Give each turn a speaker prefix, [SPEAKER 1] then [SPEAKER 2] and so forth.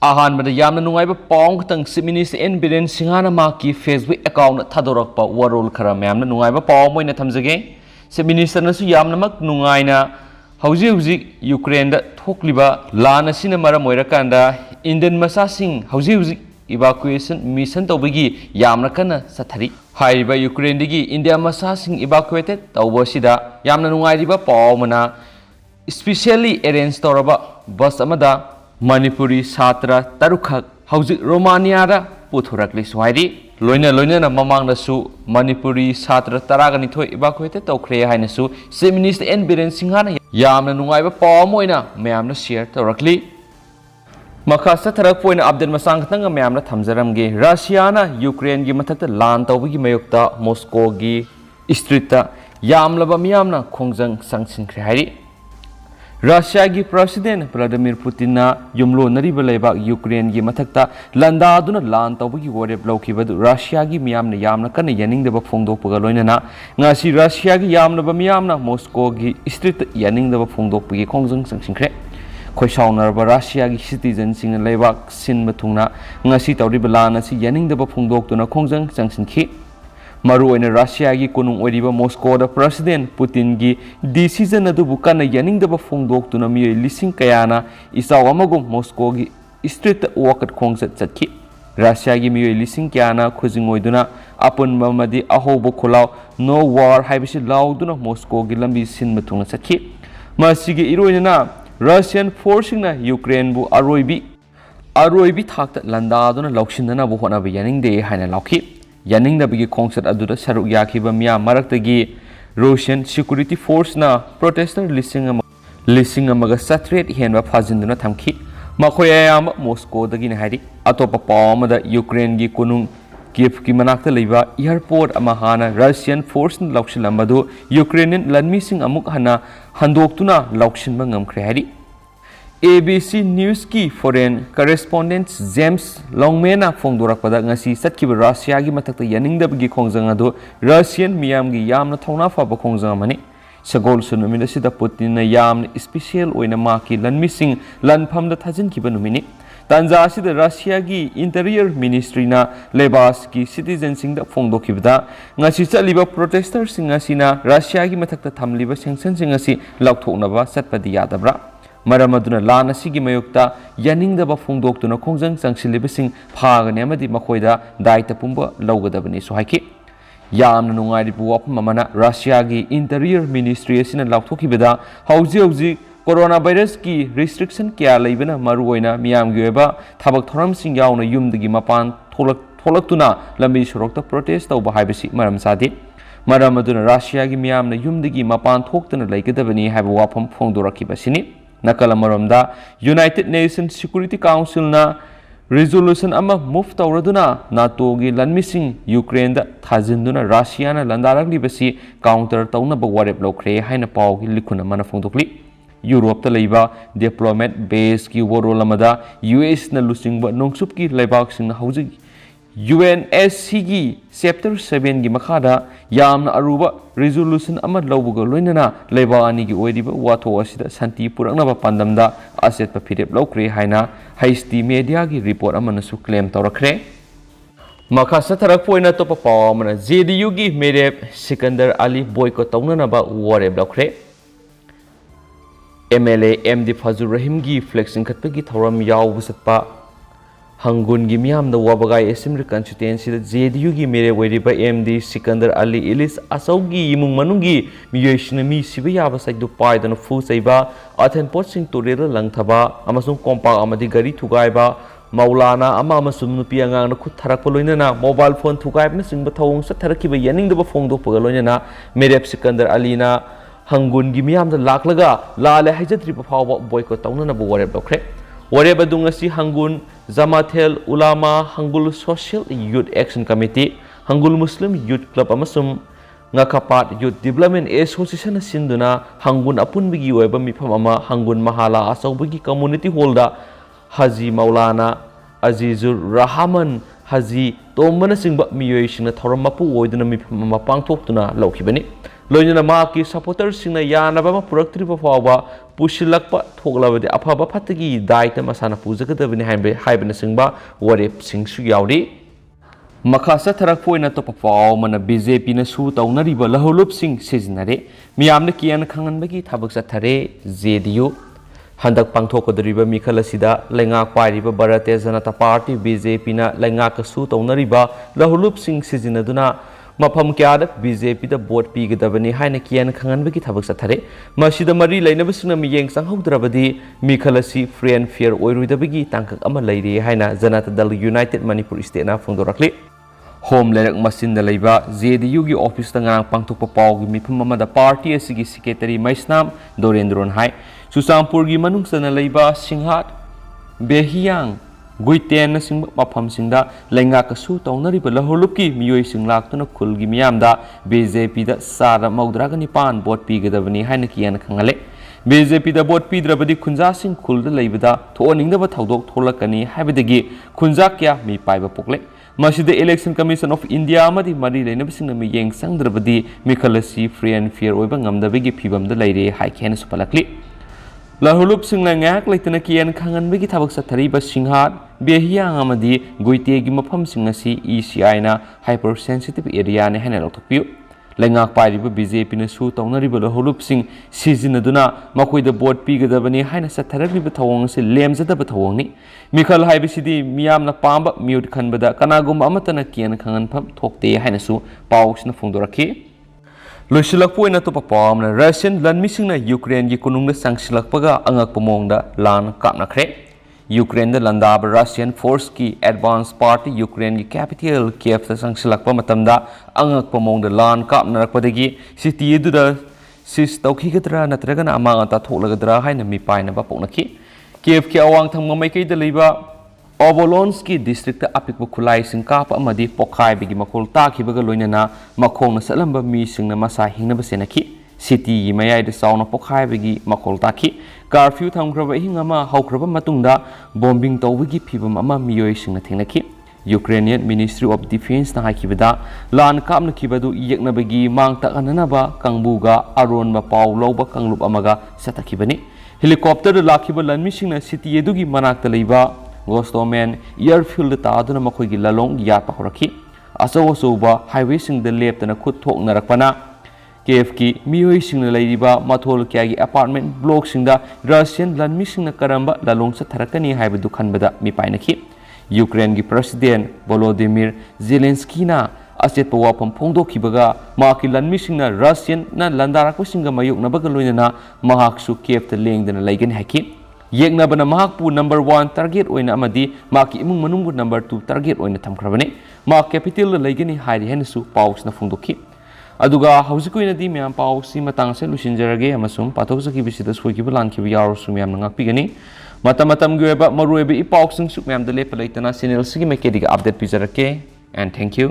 [SPEAKER 1] अहानबद यामना नुंगाइबा पाउ खतंग चीफ मिनिस्टर एन बिरेन सिंहाना माकी फेसबुक अकाउंट थादोरकपा वरोल खरा मैमना नुंगाइबा पाउ मोइना थमजगे चीफ मिनिस्टर नसु यामनमक नुंगाइना हौजी हौजी यूक्रेन दा थोकलिबा लान असिना मरम ओइरकांदा इंडियन मसासिंग हौजी हौजी इवाकुएशन मिशन तौबगी यामना कन्ना सथरी हाइरिबा यूक्रेन दिगी इंडिया मसासिंग इवाकुएटेड तौबसिदा यामना नुंगाइरिबा पाउ मना स्पेशली अरेंज तौरबा बस अमदा Manipuri Satra Tarukak Hauzik Romania Puturakli Swadi Loina Loina Mamang Nasu Manipuri Satra Taraganito evacuated to Krea Hainasu, Same Minister and Biren Singhana Yam and Nungaiba Pamoina, Mayam share Torakli Makasa Tarapoina Abdel Masangtanga Mayamna Tamzaramgi, Russiana, Ukraine Gimatata Land Tawigi Mayokta, Moscow Gi Istrita, Yam Labamiamna, Kongzang Sanction Krehari. Russia gi President Vladimir Putin na yumlo nariba leiba Ukraine gi mathakta landa aduna lan tawgi warep lawkhibadu Russia gi miyamna yamna kana yaningdaba phongdokpaga loinana ngasi Russia gi yamna ba miyamna Moscow gi street yaningdaba phongdokpagi khongjang sangsingkhre khoisaunarba Russia gi citizen sing leiba sin mathungna ngasi tawriba lan asi yaningdaba phongdoktuna khongjang sangsingkhi Maruina Russia gi kunung oriba Moscow da President Putin gi decision adu bukana yaningdaba phongdoktuna mi lising kayana isaw amagum Moscow gi street walk khongset chatki Russia gi mi lising kayana khujingoiduna apun mamadi ahobo kholaw no war haibisi lawduna Moscow gi lambi sin mathunga chatki masigi iroina Russian forcing na Ukraine bu aroibi thakta landaduna lawshinna bu hona bi yaningde haina lawki Yaning na bigi concert aduda saruk yakiba miya maraktagi Russian security force na protester lising amaga satret henba phajinduna thamki makoyayam Moscow dagi na hari atopa pawmada Ukraine gi kunung Kiev ki manakta leiba airport amahana Russian force na lawshilambadu Ukrainian lanmising amuk hana handoktuna lawshinba ngamkhre hari ABC News ki foreign correspondent James Longmena phongdorakpada ngasi satkiba Russia gi mathakta yaningdabgi khongjang adu Russian miyam gi yamna thongna faba khongjang amani sagol sunumina sida Putin na yamna special oina maki lanmising lanphamda thajin kiba numini tanja sida Russia gi interior ministry na Leibas ki citizen sing da phongdokibda ngasi chaliba protesters sing asina Russia gi mathakta thamliba sanction sing asi laukthoknaba satpadi yadabra Maramaduna Lana Sigi Mayukta, Yaningdaba Phongdoktuna Khongjang Changsilibasing Phagani amadi makoida daita pumba lawgadabani so haiki Yamna nungairibu wapam amana Russia gi interior ministry asina lawthokibada hauji coronavirus ki restriction kya leibana maruoina miyam gi oiba thabak thoram sing yauna yumdagi mapan tholaktuna lambi sorokta protest tawba haibasi maram sadi Maramaduna Russia gi miyamna yumdagi mapan thoktana laikadabani haiba wapam phongdorakibasini Nakalamaromda United Nations Security Council na resolution ama move tawraduna NATO gi lanmising Ukraine da thajinduna Russia na landarak libasi counter tawna bagwarep lokre haina paw gi likhuna mana phongdokli Europe ta leiba diplomat base ki worolamada US na lusingba nongsup ki leibak sing hauji UNSC gi chapter 7 gi makhada yamna aruba resolution ama lawbuga loinana leiba ani gi oidiba watho asida santi puraknaba pandamda aset pa phirep lawkre haina HT media gi report amana su claim tawrakre makasa tharak poina to pa pawmana JDU gi merep Sikandar Ali boycott tawnana ba wareb lawkre MLA MD Fazur Rahim gi flexing khatpa gi thoram yaw busatpa Hangun gi miyam da wabagai assembly constituency da JDU gi mere weriba MD Sikandar Ali Ilis asaugi imung manungi miyeshna mi siba yaba saiddu paidana fu saiba athen potsing torera langthaba amasung kompa amadi gari thugaiba Maulana ama amasum nupi angang na khut tharakpa loinana mobile phone thugaibna singba thawung sa tharakiba yaningdaba phongdokpaga loinana merep Sikandar Ali na hangun gi miyam da laklaga lale haijatriba phawba boycott tawnana bu wareb lokre wareb adungasi hangun Zamathel Ulama Hangul Social Youth Action Committee Hangul Muslim Youth Club amasum ngakapat Youth Development Association sinduna hangun apun bigi oiba mifam ama hangun mahala asawbagi community holda Haji Maulana Azizur Rahman Haji Tomana singba miyoy singna thoram mapu oiduna mifam ama pangthoktuna lawkhibani लोइनना माकी सपोर्टरसिंगना यानाबा मा पुरक्त्रिबा फावबा पुसिलक्पा थोगलाबदि अफाबा फत्तगी दायित्व मसाना पूजगदबनि हाइबना Simba वरेप सिंगसु यावरी मखा चथरक्पोइना तोप पाव मन BJP न सु तौनरिबा लहुलुप सिंग सिजनरे मियामने कियान खंगनबगी थबक चथरे JDU हंदक पांथोकदरिबा मिखल असिदा लेंगाक पाइरिबा Bharatiya Janata party BJP न लेंगाक सु तौनरिबा लहुलुप सिंग सिजनदुना मफम क्याद बीजेपी दा वोट पीगदबनी हाइना कियान खंगनबगी थबक चथरे मसिदा मरी लैनबसिना मियेंग संहौद्रबदी मिखल असि फ्री एंड फेयर ओइरुदबगी तांकक अमा लैरे हाइना जनता दल यूनाइटेड मणिपुर स्टेटना फोंदोरखले होम लेरक मसिन लेबा जेडीयू की ऑफिस तंगा पांथोप Pawgi मिफम अमदा party असिगी secretary Maisnam दोरेंद्रोन high सुसामपुर की मनुंगसना लेबा सिंहाट बेहियांग गुइतेन सिंग मफम सिंगदा लेंगाक सु तौनरिबा लहुलुपकी मियोय सिंग लाक्तुना खुलगी मियामदा बीजेपी दा सारा मौद्रागा निपान वोट पीगदबनी हाइना कियान खंगले बीजेपी दा वोट पीद्रबदी खुंजा सिंग खुलदा लेबदा थोनिंगदबा थौदोक थोलकनी हाइबदगी खुंजा क्या मी पाइबा पोकले मसिद इलेक्शन कमीशन ऑफ इंडिया अमदी मरी लेनबसिंग मियेंग संगद्रबदी मिखलसी फ्री एंड फेयर ओइबा ngamdabagi फिबमदा लैरे हाइखेन सुपलकली लहुलुप सिंगला ngak लेतना कियान खंगनबगी थबक सथरिबा सिंहाट बेहियांग अमदी गुइतेगी मफम सिंग असि ECI ना हाइपर सेंसिटिव एरिया ने हेने लौथपियु लेंगाक पाइरिबा बीजेपी ने सु तौनरिबा लहुलुप सिंग सिजिनदुना मखोइदा वोट पीगदबनी हाइना सथरबिबा थवंग से लेमजदबा थवंगनी मिखल हाइबसिदी मियामना पांबा म्यूट खनबदा कनागुम अमतना कियान खंगनफम थोकते हाइनासु पाउसना फोंदोरखि लोइसिलकपोइना तोपा पावमना रशियन लनमिसिंगना यूक्रेन की कुनुंगदा संगसिलकपगा अंगकप मोंगदा लान कापनाख्रे यूक्रेन दा लंदाब रशियन फोर्स की एडवांस पार्टी यूक्रेन की कैपिटल कीव संगसिलकपा मतमदा अंगकप मोंगदा लान कापनारकपदगी सिटी दुदा सिस तौखिगदरा नत्रगना अमांगता थोलगदरा हाइना मिपाइनबा पोकनखि कीव की अवांग थंगमा माइकैदा लेबा ओबोलोन्स्की डिस्ट्रिक्ट अपिक खुलाई सिंकाप अमदी पोखाइबगी मखोल ताखिबगा लोइनना मखोंगना सलंबा मीसिंगना मसा हिंगनबा सेनखि सिटी की मयाइदा साउना पोखाइबगी मखोल ताखि कर्फ्यू थमख्रबा हिंग अमा हौख्रबा मतुंगदा बॉम्बिंग तौबगी फिबम अमा मियोइसिंगना थेंगनखि यूक्रेनियन मिनिस्ट्री ऑफ डिफेंस ना हाइकिबदा लान कापनखिबदु येकनबगी मांगता अननबा कंगबुगा अरोनबा पाउ लौबा कंगलुप अमगा सतखिबनी हेलीकॉप्टर लाखिबा लनमिसिंगना सिटी एदुगी मनाक्ता लेबा गोस्टोमेन एयरफील्ड तादुना मखोइगी ललोंग यापा होरखि अचौ अचौबा हाईवे सिंगदा लेपतना खुद थोकनरकपना केएफ की मियोई सिंगना लैरिबा मथोल क्यागी अपार्टमेंट ब्लॉक सिंगदा रशियन लनमी सिंगना करंबा ललोंग सथरकनी हाइबदु खनबदा मिपाइनखि यूक्रेन की प्रेसिडेंट वोलोदिमिर जेलेंस्कीना अचेतपा वाफम फोंदोखिबगा माकी लनमी सिंगना रशियन ना लंदारकपा सिंगा मायोकनबगा लोइनना महाक्सु केएफता लेंगदना लैगन हाइखि येकनबना महाकपु नंबर 1 टारगेट ओइना अमदी माकी इमुंग मनुंगबु नंबर 2 टारगेट ओइना थमख्रबने मा कैपिटल लैगनी हाइरि हेनसु पाउसना फोंदोखि अदुगा हौजिकोइनदी म्याम पाउसी मतंगसे लुसिनजरगे अमसुम पाथोकसकिबिसिदा सोइकिबु लानखिबु यारोसु म्याम ngakpigani मतमतम गेबा मरुएबे इ पाउसिंग सु म्याम दले पलैतना चैनल सिगी मेकेदिगा अपडेट पिजरके एंड थैंक यू